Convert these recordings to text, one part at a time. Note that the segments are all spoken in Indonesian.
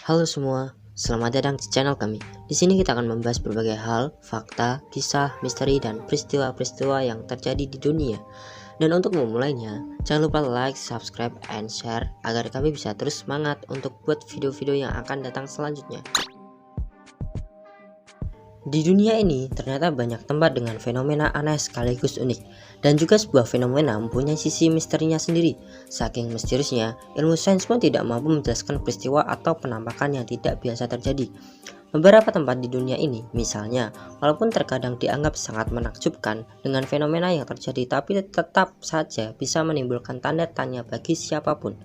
Halo semua, selamat datang di channel kami. Di sini kita akan membahas berbagai hal, fakta, kisah, misteri, dan peristiwa-peristiwa yang terjadi di dunia. Dan untuk memulainya, jangan lupa like, subscribe, and share agar kami bisa terus semangat untuk buat video-video yang akan datang selanjutnya. Di dunia ini ternyata banyak tempat dengan fenomena aneh sekaligus unik, dan juga sebuah fenomena mempunyai sisi misterinya sendiri. Saking misteriusnya, ilmu sains pun tidak mampu menjelaskan peristiwa atau penampakan yang tidak biasa terjadi. Beberapa tempat di dunia ini, misalnya, walaupun terkadang dianggap sangat menakjubkan dengan fenomena yang terjadi, tapi tetap saja bisa menimbulkan tanda tanya bagi siapapun.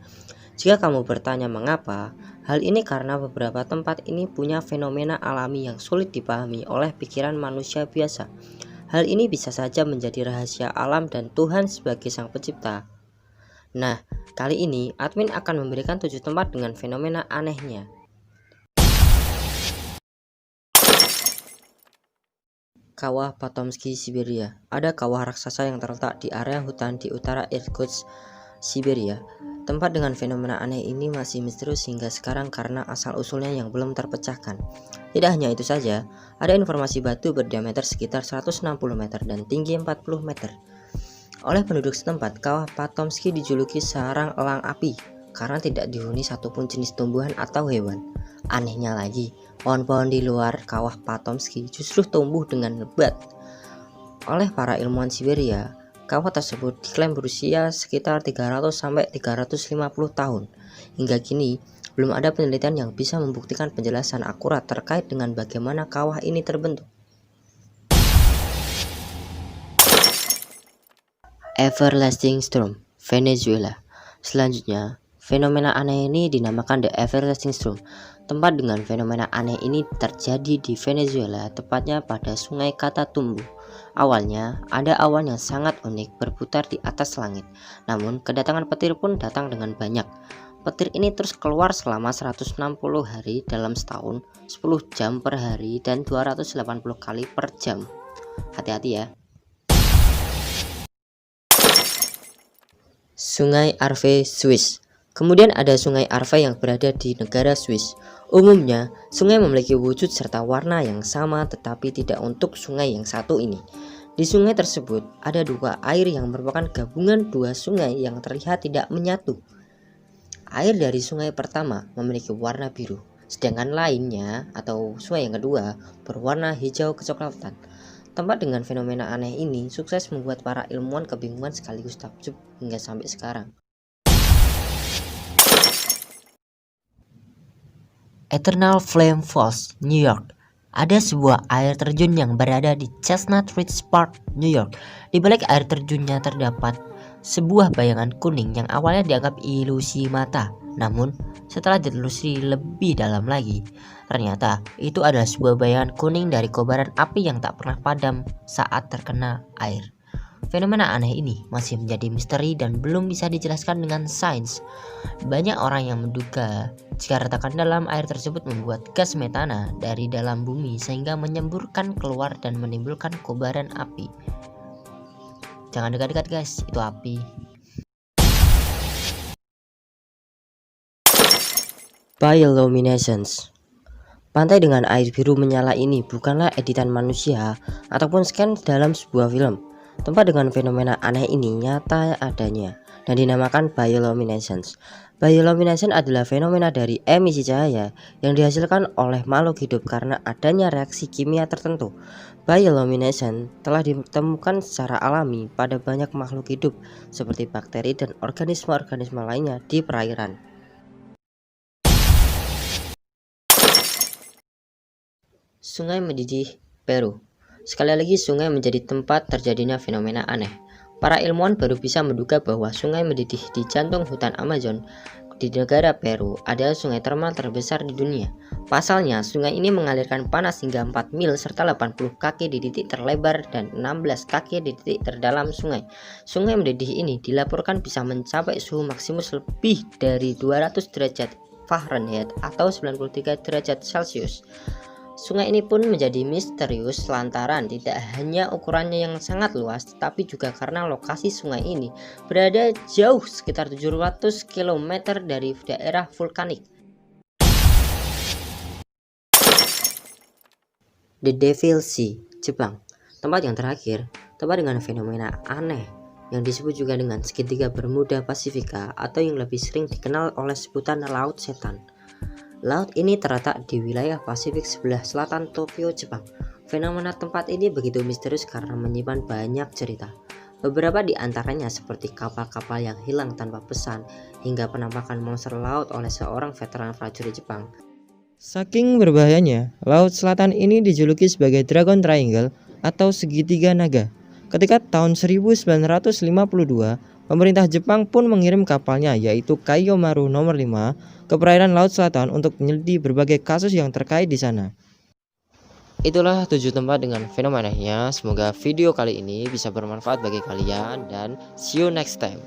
Jika kamu bertanya mengapa, hal ini karena beberapa tempat ini punya fenomena alami yang sulit dipahami oleh pikiran manusia biasa. Hal ini bisa saja menjadi rahasia alam dan Tuhan sebagai sang pencipta. Nah, kali ini admin akan memberikan 7 tempat dengan fenomena anehnya. Kawah Potomsky, Siberia. Ada kawah raksasa yang terletak di area hutan di utara Irkutsk, Siberia. Tempat dengan fenomena aneh ini masih misterius hingga sekarang karena asal-usulnya yang belum terpecahkan. Tidak hanya itu saja, ada informasi batu berdiameter sekitar 160 meter dan tinggi 40 meter. Oleh penduduk setempat, kawah Potomsky dijuluki sarang elang api karena tidak dihuni satupun jenis tumbuhan atau hewan. Anehnya lagi, pohon-pohon di luar kawah Potomsky justru tumbuh dengan lebat. Oleh para ilmuwan Siberia, kawah tersebut diklaim berusia sekitar 300-350 tahun. Hingga kini, belum ada penelitian yang bisa membuktikan penjelasan akurat terkait dengan bagaimana kawah ini terbentuk. Everlasting Storm, Venezuela. Selanjutnya, fenomena aneh ini dinamakan The Everlasting Storm. Tempat dengan fenomena aneh ini terjadi di Venezuela, tepatnya pada Sungai Catatumbo. Awalnya, ada awan yang sangat unik berputar di atas langit. Namun, kedatangan petir pun datang dengan banyak. Petir ini terus keluar selama 160 hari dalam setahun, 10 jam per hari, dan 280 kali per jam. Hati-hati ya. Sungai Arve, Swiss. Kemudian ada Sungai Arve yang berada di negara Swiss. Umumnya, sungai memiliki wujud serta warna yang sama, tetapi tidak untuk sungai yang satu ini. Di sungai tersebut ada dua air yang merupakan gabungan dua sungai yang terlihat tidak menyatu. Air dari sungai pertama memiliki warna biru, sedangkan lainnya atau sungai yang kedua berwarna hijau kecoklatan. Tempat dengan fenomena aneh ini sukses membuat para ilmuwan kebingungan sekaligus takjub hingga sampai sekarang. Eternal Flame Falls, New York. Ada sebuah air terjun yang berada di Chestnut Ridge Park, New York. Di balik air terjunnya terdapat sebuah bayangan kuning yang awalnya dianggap ilusi mata. Namun, setelah ditelusuri lebih dalam lagi, ternyata itu adalah sebuah bayangan kuning dari kobaran api yang tak pernah padam saat terkena air. Fenomena aneh ini masih menjadi misteri dan belum bisa dijelaskan dengan sains. Banyak orang yang menduga jika retakan dalam air tersebut membuat gas metana dari dalam bumi sehingga menyemburkan keluar dan menimbulkan kobaran api. Jangan dekat-dekat guys, itu api. Bioluminescence. Pantai dengan air biru menyala ini bukanlah editan manusia ataupun scan dalam sebuah film. Tempat dengan fenomena aneh ini nyata adanya dan dinamakan bioluminescence. Bioluminescence adalah fenomena dari emisi cahaya yang dihasilkan oleh makhluk hidup karena adanya reaksi kimia tertentu. Bioluminescence telah ditemukan secara alami pada banyak makhluk hidup seperti bakteri dan organisme-organisme lainnya di perairan. Sungai mendidih, Peru. Sekali lagi sungai menjadi tempat terjadinya fenomena aneh. Para ilmuwan baru bisa menduga bahwa sungai mendidih di jantung hutan Amazon di negara Peru adalah sungai termal terbesar di dunia. Pasalnya, sungai ini mengalirkan panas hingga 4 mil serta 80 kaki di titik terlebar dan 16 kaki di titik terdalam sungai. Sungai mendidih ini dilaporkan bisa mencapai suhu maksimum lebih dari 200 derajat Fahrenheit atau 93 derajat Celcius. Sungai ini pun menjadi misterius lantaran tidak hanya ukurannya yang sangat luas, tetapi juga karena lokasi sungai ini berada jauh sekitar 700 km dari daerah vulkanik. The Devil Sea, Jepang. Tempat yang terakhir, tempat dengan fenomena aneh yang disebut juga dengan segitiga Bermuda Pasifika atau yang lebih sering dikenal oleh sebutan Laut Setan. Laut ini terletak di wilayah Pasifik sebelah selatan Tokyo, Jepang. Fenomena tempat ini begitu misterius karena menyimpan banyak cerita. Beberapa di antaranya seperti kapal-kapal yang hilang tanpa pesan hingga penampakan monster laut oleh seorang veteran prajurit Jepang. Saking berbahayanya, Laut Selatan ini dijuluki sebagai Dragon Triangle atau segitiga naga. Ketika tahun 1952, pemerintah Jepang pun mengirim kapalnya yaitu Kaiyomaru nomor 5 ke perairan Laut Selatan untuk menyelidiki berbagai kasus yang terkait di sana. Itulah 7 tempat dengan fenomenanya. Semoga video kali ini bisa bermanfaat bagi kalian dan see you next time.